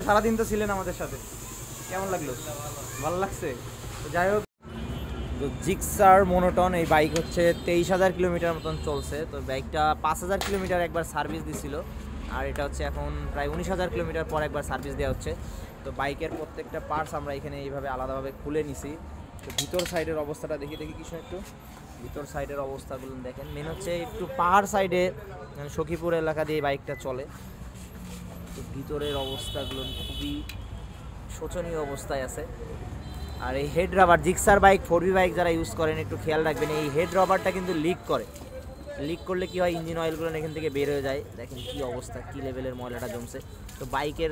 সারাদিন তো ছিলেন আমাদের সাথে, কেমন লাগলো? ভালো লাগছে। তো যাই হোক, তো জিক্সার মোনোটন এই বাইক হচ্ছে 23,000 কিলোমিটার মতন চলছে। তো বাইকটা 5,000 কিলোমিটার একবার সার্ভিস দিছিল, আর এটা হচ্ছে এখন প্রায় 19,000 কিলোমিটার পর একবার সার্ভিস দেওয়া হচ্ছে। তো বাইকের প্রত্যেকটা পার্টস আমরা এখানে এইভাবে আলাদাভাবে খুলে নিছি। তো ভিতর সাইডের অবস্থাটা দেখি কিছু একটু ভিতর সাইডের অবস্থাগুলো দেখেন। মেন হচ্ছে একটু পাহাড় সাইডে, সখীপুর এলাকা দিয়ে বাইকটা চলে। তো ভিতরের অবস্থাগুলো খুবই শোচনীয় অবস্থায় আছে। আর এই head rubber, Gixxer bike 4V bike যারা ইউজ করেন একটু খেয়াল রাখবেন, এই হেড রাবারটা কিন্তু লিক করে। লিক করলে কি হয়, ইঞ্জিন অয়েলগুলো এখান থেকে বের হয়ে যায়। দেখেন কি অবস্থা, কি লেভেলের ময়লাটা জমছে। তো বাইকের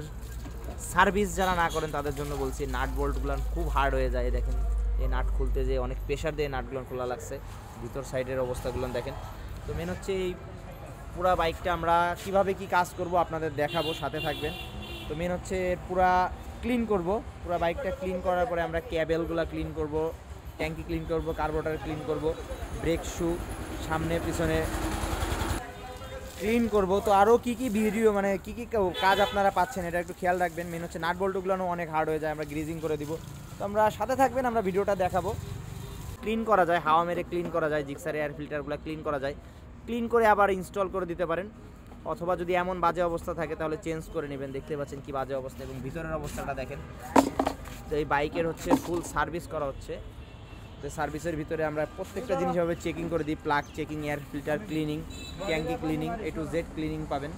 সার্ভিস যারা না করেন তাদের জন্য বলছি, নাট বোল্টগুলো খুব হার্ড হয়ে যায়। দেখেন এই নাট খুলতে যে অনেক প্রেশার দিয়ে নাটগুলো খোলা লাগছে। ভিতর সাইডের অবস্থাগুলো দেখেন। তো মেন হচ্ছে এই পুরা বাইকটা আমরা কিভাবে কি কাজ করব আপনাদের দেখাবো, সাথে থাকবেন। তো মেন হচ্ছে পুরা ক্লিন করব। পুরা বাইকটা ক্লিন করার পরে আমরা ক্যাবেলগুলো ক্লিন করব, ট্যাঙ্কি ক্লিন করব, কার্বোরেটর ক্লিন করব, ব্রেক শু সামনে পিছনে ক্লিন করব। তো আরও কী কী ভিডিও মানে কী কী কাজ আপনারা পাচ্ছেন এটা একটু খেয়াল রাখবেন। মেন হচ্ছে নাট বল্টুগুলো অনেক হার্ড হয়ে যায়, আমরা গ্রিজিং করে দিব। তো আমরা সাথে থাকবেন, আমরা ভিডিওটা দেখাবো। ক্লিন করা যায়, হাওয়া মেরে ক্লিন করা যায়, জিক্সার এয়ার ফিল্টারগুলো ক্লিন করা যায়। ক্লিন করে আবার ইনস্টল করে দিতে পারেন, অথবা যদি এমন বাজে অবস্থা থাকে তাহলে চেঞ্জ করে নেবেন। দেখতে পাচ্ছেন কি বাজে অবস্থা, এবং ভিতরের অবস্থাটা দেখেন। তো এই বাইকের হচ্ছে ফুল সার্ভিস করা হচ্ছে। তো সার্ভিসের ভিতরে আমরা প্রত্যেকটা জিনিসভাবে চেকিং করে দিই, plug checking, air filter cleaning, ট্যাঙ্কি cleaning, A to Z cleaning পাবেন।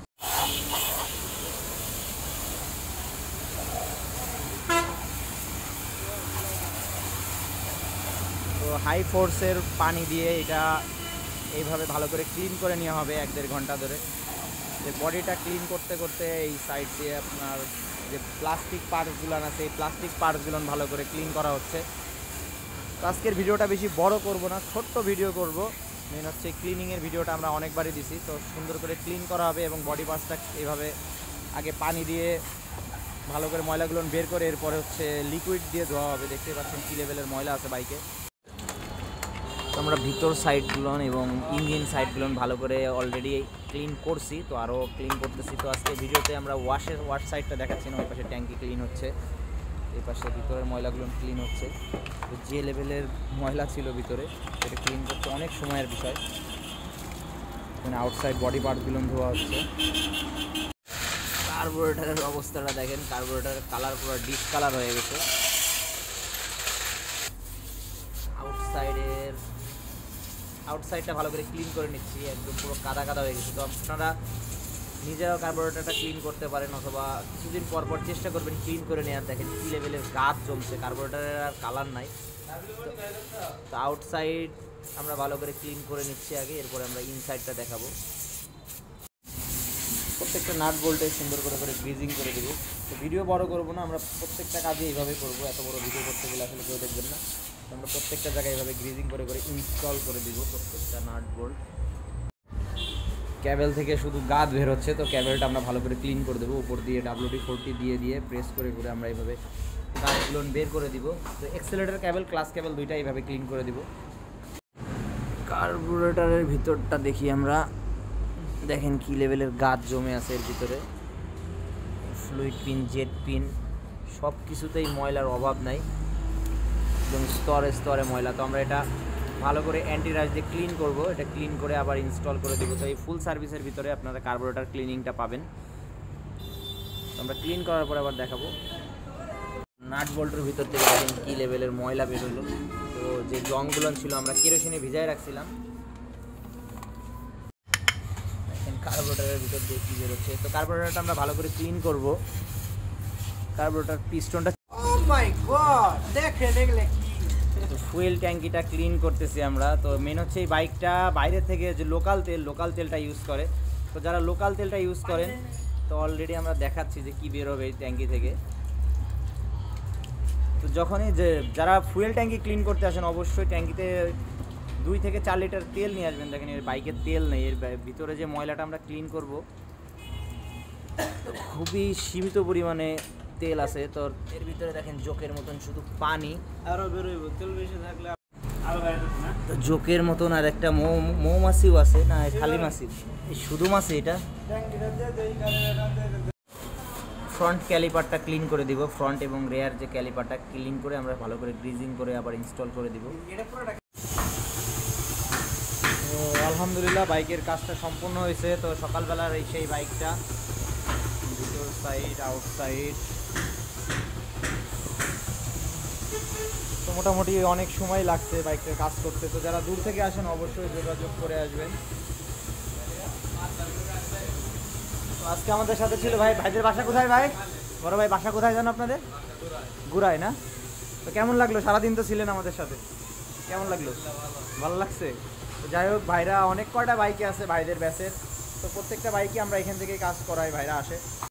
তো হাই ফোর্সের পানি দিয়ে এটা এইভাবে ভালো করে ক্লিন করে নেওয়া হবে 1-1.5 ঘন্টা ধরে। যে বডিটা ক্লিন করতে করতে এই সাইড দিয়ে আপনার যে প্লাস্টিক পার্টসগুলো আছে, এই প্লাস্টিক পার্টসগুলো ভালো করে ক্লিন করা হচ্ছে। তো আজকের ভিডিওটা বেশি বড় করব না, ছোট্ট ভিডিও করব। মেন হচ্ছে ক্লিনিংয়ের ভিডিওটা আমরা অনেকবারই দিছি। তো সুন্দর করে ক্লিন করা হবে, এবং বডি পার্টসটা এইভাবে আগে পানি দিয়ে ভালো করে ময়লাগুলো বের করে এরপরে হচ্ছে লিকুইড দিয়ে ধোয়া হবে। দেখতে পাচ্ছেন কী লেভেলের ময়লা আছে বাইকে। তো আমরা ভিতর সাইডগুলো এবং ইঞ্জিন সাইডগুলো ভালো করে অলরেডি ক্লিন করছি, তো আরও ক্লিন করতেছি। তো আজকে ভিডিওতে আমরা ওয়াশ সাইডটা দেখাচ্ছি না, ওই পাশে ট্যাঙ্কি ক্লিন হচ্ছে, এই পাশে ভিতরের ময়লাগুলো ক্লিন হচ্ছে। তো যে লেভেলের ময়লা ছিল ভিতরে সেটা ক্লিন করতে অনেক সময়ের বিষয়। মানে আউটসাইড বডি পার্টগুলো ধোয়া হচ্ছে। কার্বোরেটরের অবস্থাটা দেখেন, কার্বোরেটরের কালার পুরো ডিসকালার হয়ে গেছে। আউটসাইডটা ভালো করে ক্লিন করে নিচ্ছি, একদম পুরো কাদা কাদা হয়ে গেছে। তো আপনারা নিজেরাও কার্বোরেটরটা ক্লিন করতে পারেন, অথবা কিছুদিন পর পর চেষ্টা করবেন ক্লিন করে নেওয়ার। দেখেন কী লেভেলের গাছ জমছে, কার্বোরেটরের আর কালার নাই। তো আউটসাইড আমরা ভালো করে ক্লিন করে নিচ্ছি আগে, এরপরে আমরা ইনসাইডটা দেখাবো। প্রত্যেকটা নাট বোল্টে সুন্দর করে গ্রিজিং করে দেবো। তো ভিডিও বড় করবো না, আমরা প্রত্যেকটা কাজে এইভাবে করবো। এত বড় ভিডিও করতে গেলে আসলে কেউ দেখবেন না। আমরা প্রত্যেকটা জায়গায় এইভাবে গ্রিজিং করে ইনস্টল করে দিব প্রত্যেকটা নাট বোল্ট। ক্যাবেল থেকে শুধু গাদ বের হচ্ছে, তো ক্যাবেলটা আমরা ভালো করে ক্লিন করে দেবো। উপর দিয়ে WD-40 দিয়ে প্রেস করে আমরা এইভাবে গাদগুলো বের করে দিব। তো এক্সেলেটর ক্যাবেল, ক্লাস ক্যাবেল দুইটা এইভাবে ক্লিন করে দিব। কার্বোরেটরের ভিতরটা দেখি আমরা, দেখেন কি লেভেলের গাদ জমে আছে এর ভিতরে। ফ্লুইড পিন, জেট পিন, সব কিছুতেই ময়লার অভাব নাই, একদম স্তরে স্তরে ময়লা। তো আমরা এটা ভালো করে অ্যান্টিরাইজ দিয়ে ক্লিন করব, এটা ক্লিন করে আবার ইনস্টল করে দেবো। তো এই ফুল সার্ভিসের ভিতরে আপনারা কার্বোরেটর ক্লিনিংটা পাবেন। আমরা ক্লিন করার পরে আবার দেখাবো। নাট বোল্টের ভিতর থেকে দেখেন কী লেভেলের ময়লা বেরোলো। তো যে জংগুলো ছিল আমরা কেরোসিনে ভিজায় রাখছিলাম, দেখেন কার্বোরেটরের ভিতর দিয়ে কী বেরোচ্ছে। তো কার্বোরেটরটা আমরা ভালো করে ক্লিন করব। কার্বোরেটর পিস্টনটা, ও মাই গড, দেখলে তো ফুয়েল ট্যাঙ্কিটা ক্লিন করতেছি আমরা। তো মেন হচ্ছে এই বাইকটা বাইরে থেকে যে লোকাল তেলটা ইউজ করে। তো যারা লোকাল তেলটা ইউজ করেন, তো অলরেডি আমরা দেখাচ্ছি যে কী বেরোবে এই ট্যাঙ্কি থেকে। তো যখনই যে যারা ফুয়েল ট্যাঙ্কি ক্লিন করতে আসেন, অবশ্যই ট্যাঙ্কিতে 2 থেকে 4 লিটার তেল নিয়ে আসবেন। দেখেন এর বাইকের তেল নেই, এর ভিতরে যে ময়লাটা আমরা ক্লিন করব খুবই সীমিত পরিমাণে তেল আছে। তো এর ভিতরে দেখেন জোকের মতন শুধু পানি, আরও বেরোইব তেল বেশি থাকলে তো জোকের মতন। আর একটা মৌমাছিও আছে, না খালি মাছি, শুধু মাছি এটা। ফ্রন্ট ক্যালিপারটা ক্লিন করে দিব, ফ্রন্ট এবং রেয়ার যে ক্যালিপারটা ক্লিন করে আমরা ভালো করে গ্রিজিং করে আবার ইনস্টল করে দিব। তো আলহামদুলিল্লাহ বাইকের কাজটা সম্পূর্ণ হয়েছে। তো সকালবেলার এই সেই বাইকটা, ভিতর সাইড আউটসাইড, তো মোটামুটি অনেক সময় লাগছে বাইকটার কাজ করতে। তো যারা দূর থেকে আসেন অবশ্যই যোগাযোগ করে আসবেন। তো আজকে আমাদের সাথে ছিল ভাই, ভাইদের বাসা কোথায় ভাই? বড় ভাই বাসা কোথায় জানো আপনাদের? গুড়ায় না? তো কেমন লাগলো, সারাদিন তো ছিলেন আমাদের সাথে, কেমন লাগলো? ভালো লাগছে। তো যাই হোক, ভাইরা অনেক কয়টা বাইকে আছে ভাইদের ব্যাচের, তো প্রত্যেকটা বাইকে আমরা এখান থেকে কাজ করাই, ভাইরা আসে।